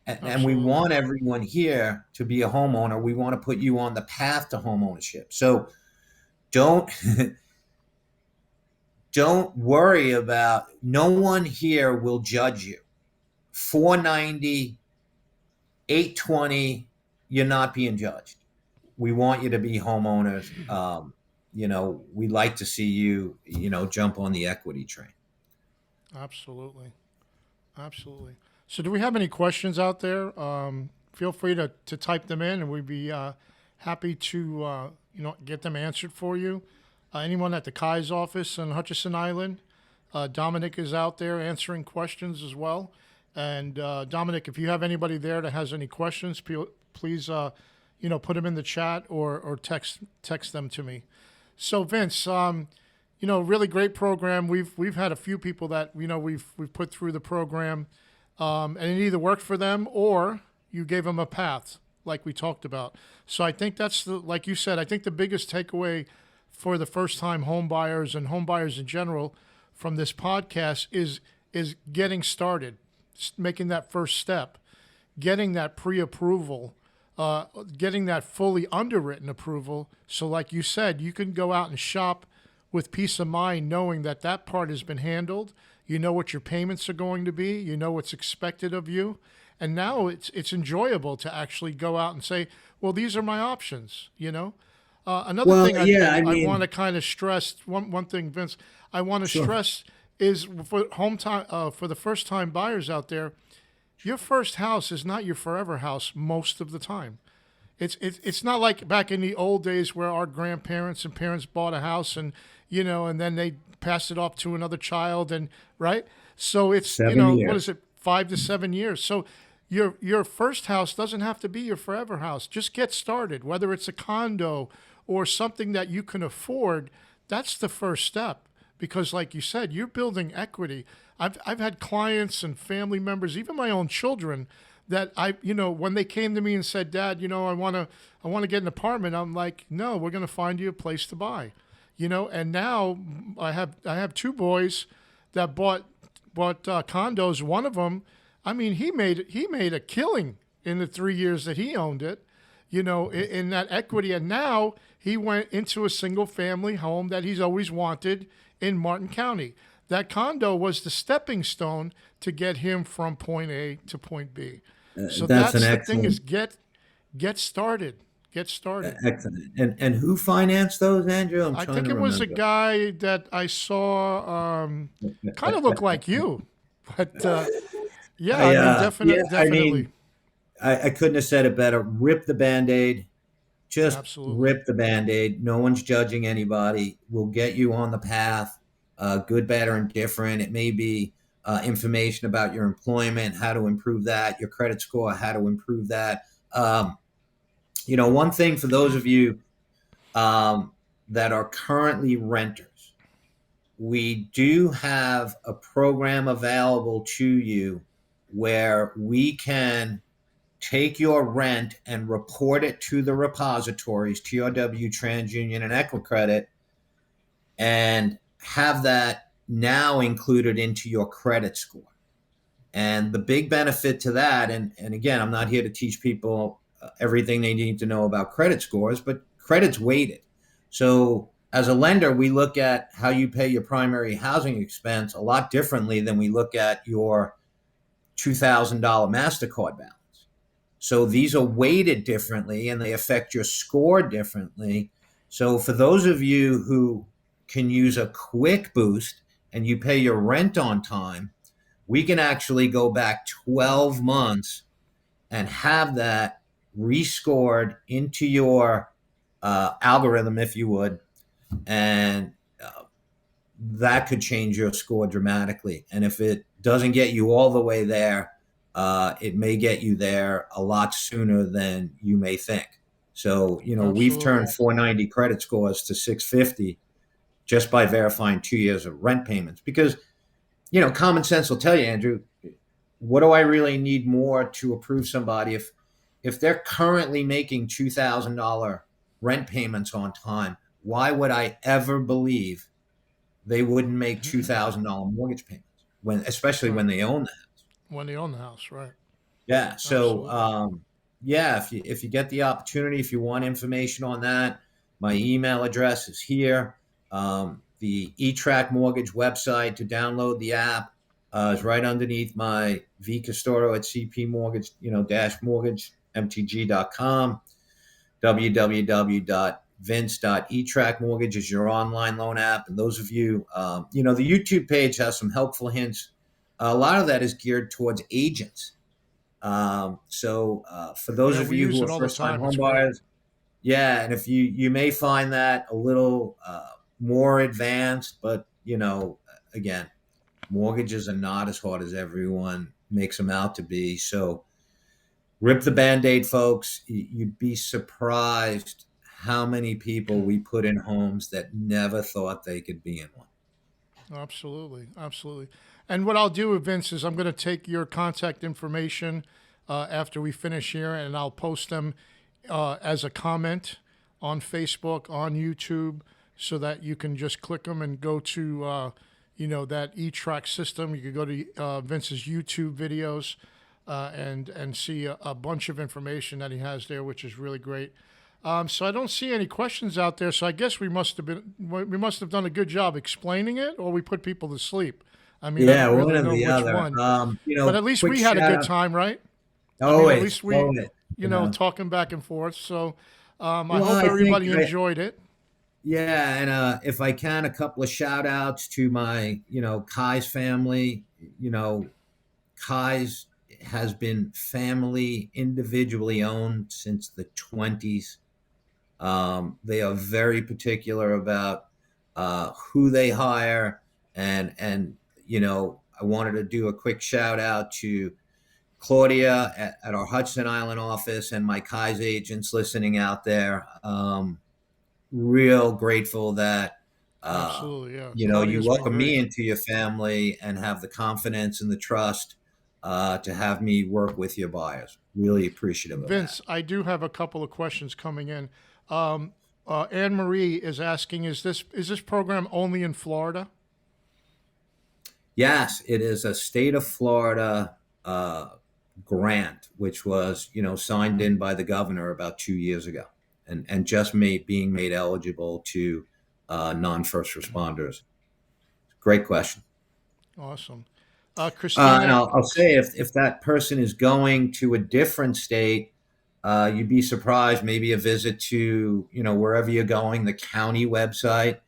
And we want everyone here to be a homeowner. We want to put you on the path to homeownership. So don't worry about, no one here will judge you. 490, 820, you're not being judged. We want you to be homeowners. We'd like to see you, jump on the equity train. Absolutely. Absolutely. So, do we have any questions out there? Feel free to type them in, and we'd be happy to get them answered for you. Anyone at the Kai's office in Hutchinson Island, Dominic is out there answering questions as well. And Dominic, if you have anybody there that has any questions, please put them in the chat, or text them to me. So Vince, really great program. We've had a few people that we've put through the program, and it either worked for them or you gave them a path, like we talked about. So I think that's like you said, I think the biggest takeaway for the first-time home buyers and home buyers in general from this podcast is getting started, making that first step, getting that pre-approval, getting that fully underwritten approval. So like you said, you can go out and shop with peace of mind, knowing that that part has been handled. You know what your payments are going to be. You know what's expected of you. And now it's enjoyable to actually go out and say, well, these are my options, Another thing I want to kind of stress, one thing, Vince, I want to stress is for for the first time buyers out there. Your first house is not your forever house most of the time. It's not like back in the old days where our grandparents and parents bought a house and and then they passed it off to another child and right. So it's 7 years. what is it, 5 to 7 years. So your first house doesn't have to be your forever house. Just get started, whether it's a condo or something that you can afford. That's the first step because, like you said, you're building equity. I've had clients and family members, even my own children, that when they came to me and said, Dad, I want to get an apartment. I'm like, no, we're going to find you a place to buy, and now I have two boys that bought condos. One of them, I mean, he made a killing in the 3 years that he owned it, in that equity. And now he went into a single family home that he's always wanted in Martin County. That condo was the stepping stone to get him from point A to point B. So That's an that's the thing, excellent, is get started. Get started. excellent. And who financed those, Andrew? I'm I trying think to it was a remember. guy that I saw, kind of looked like you, but yeah, I mean, Yeah, I definitely, mean, I couldn't have said it better. Rip the Band-Aid. Just absolutely, rip the Band-Aid. No one's judging anybody. We'll get you on the path, good, bad, or indifferent. It may be information about your employment, how to improve that, your credit score, how to improve that. One thing for those of you that are currently renters, we do have a program available to you where we can take your rent and report it to the repositories, TRW, TransUnion, and EquiCredit, and have that now included into your credit score. And the big benefit to that, and again, I'm not here to teach people everything they need to know about credit scores, but credit's weighted. So as a lender, we look at how you pay your primary housing expense a lot differently than we look at your $2,000 MasterCard balance. So these are weighted differently and they affect your score differently. So for those of you who can use a quick boost and you pay your rent on time, we can actually go back 12 months and have that rescored into your algorithm, if you would, and that could change your score dramatically. And if it doesn't get you all the way there, it may get you there a lot sooner than you may think. So, we've turned absolutely, 490 credit scores to 650 just by verifying 2 years of rent payments. Because, common sense will tell you, Andrew, what do I really need more to approve somebody if they're currently making $2,000 rent payments on time? Why would I ever believe they wouldn't make $2,000 mortgage payments especially right. when they own that? When they own the house, right? Yeah. So, Absolutely. yeah, if you get the opportunity, if you want information on that, my email address is here. The eTrack Mortgage website to download the app is right underneath my V Castoro at CP Mortgage, dash mortgage mtg.com. www.vince.etrackmortgage is your online loan app. And those of you, the YouTube page has some helpful hints. A lot of that is geared towards agents. So for those Yeah, of we you use who it are all the first time time. home It's great. buyers, yeah, and if you may find that a little more advanced, but again, mortgages are not as hard as everyone makes them out to be. So rip the Band-Aid, folks. You'd be surprised how many people we put in homes that never thought they could be in one. Absolutely, absolutely. And what I'll do, Vince, is I'm going to take your contact information after we finish here, and I'll post them as a comment on Facebook, on YouTube, so that you can just click them and go to that E-Track system. You can go to Vince's YouTube videos and see a bunch of information that he has there, which is really great. So I don't see any questions out there. So I guess we must have done a good job explaining it, or we put people to sleep. I mean, I Yeah, don't one really or know the which other. one, but at least Quick we had a shout good out. time, right? I mean, at Always, least we, always. talking back and forth. So I Well, hope I think everybody enjoyed it. Yeah, and if I can, a couple of shout outs to my, Kai's family. You know, Kai's has been family individually owned since the 20s. They are very particular about who they hire, and I wanted to do a quick shout out to Claudia at our Hudson Island office and my Kai's agents listening out there. Real grateful that Absolutely, yeah. you Claudia's been welcome me great. into your family and have the confidence and the trust to have me work with your buyers. Really appreciative of that. Vince, I do have a couple of questions coming in. Um, Anne Marie is asking, is this program only in Florida? Yes, it is a state of Florida grant, which was signed in by the governor about 2 years ago, and just being made eligible to non first responders. Great question. Awesome. And Christina, I'll say if that person is going to a different state, you'd be surprised. Maybe a visit to wherever you're going, the county website,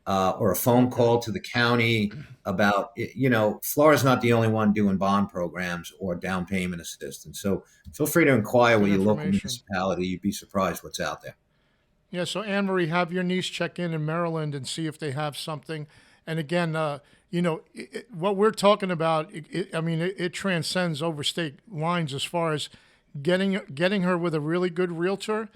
or a phone okay, call to the county about Florida's not the only one doing bond programs or down payment assistance. So feel free to inquire with good your local information. municipality. You'd be surprised what's out there. Yeah, so Anne Marie, have your niece check in Maryland and see if they have something. And again, what we're talking about, it transcends over state lines as far as getting her with a really good realtor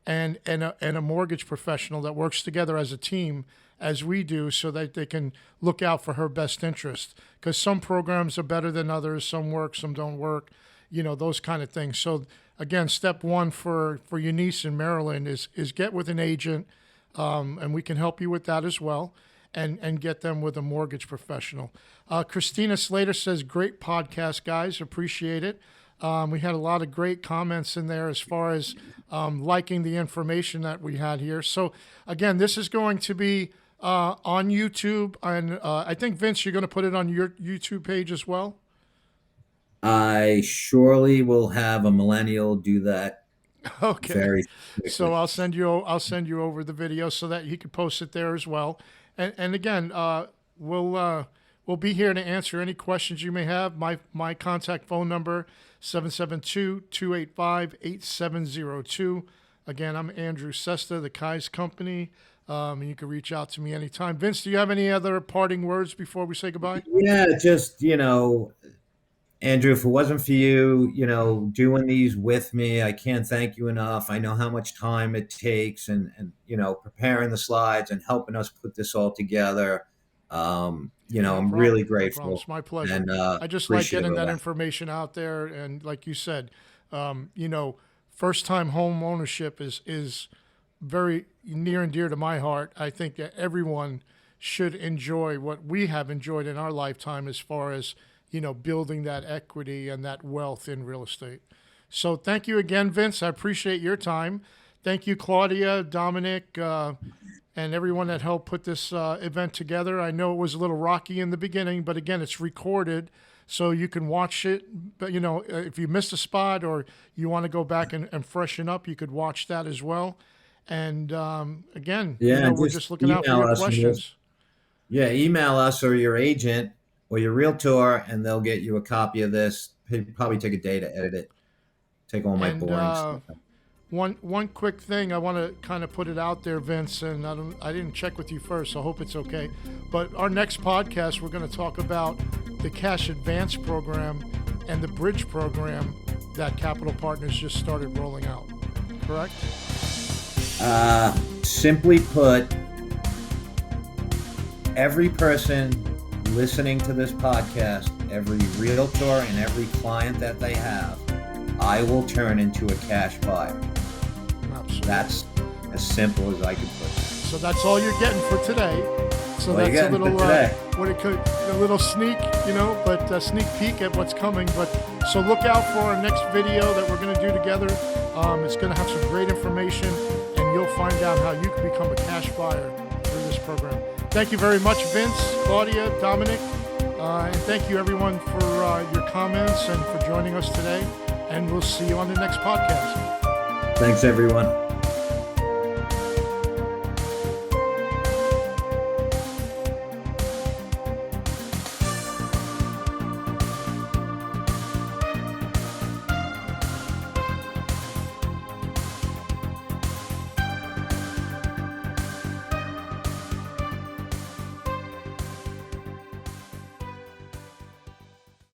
and a mortgage professional that works together as a team as we do, so that they can look out for her best interest. Because some programs are better than others, some work, some don't work, those kind of things. So again, step one for your niece in Maryland is get with an agent, and we can help you with that as well, and get them with a mortgage professional. Christina Slater says, great podcast, guys. Appreciate it. We had a lot of great comments in there as far as liking the information that we had here. So again, this is going to be on YouTube, and I think, Vince, you're going to put it on your YouTube page as well. I surely will have a millennial do that Okay, very so quickly. I'll send you over the video so that you can post it there as well. And again, we'll be here to answer any questions you may have. My contact phone number 772-285-8702. Again, I'm Andrew Sesta, the Kai's Company. And you can reach out to me anytime. Vince, do you have any other parting words before we say goodbye? Yeah, just Andrew, if it wasn't for you, doing these with me, I can't thank you enough. I know how much time it takes, and preparing the slides and helping us put this all together. Yeah, no I'm problem. really No problem. It's grateful my pleasure. and I just like appreciative getting of that that. information out there. And like you said, first time home ownership is very near and dear to my heart. I think that everyone should enjoy what we have enjoyed in our lifetime as far as, building that equity and that wealth in real estate. So thank you again, Vince. I appreciate your time. Thank you, Claudia, Dominic, and everyone that helped put this event together. I know it was a little rocky in the beginning, but again, it's recorded, so you can watch it. But if you missed a spot or you want to go back and freshen up, you could watch that as well. And again, Yeah, and we're just just looking out for your questions. email us or your agent or your realtor, and they'll get you a copy of this. It'd probably take a day to edit it. Take all my And boring stuff. one quick thing, I want to kind of put it out there, Vince, and I didn't check with you first, so I hope it's okay. But our next podcast, we're going to talk about the cash advance program and the bridge program that Capital Partners just started rolling out. Correct? Simply put, every person listening to this podcast, every realtor and every client that they have, I will turn into a cash buyer. Absolutely. That's as simple as I can put it. So that's all you're getting for today. So All you're that's a getting little for today. a little sneak, but a sneak peek at what's coming. But so look out for our next video that we're going to do together. It's going to have some great information, and you'll find out how you can become a cash buyer through this program. Thank you very much, Vince, Claudia, Dominic, and thank you everyone for your comments and for joining us today. And we'll see you on the next podcast. Thanks, everyone.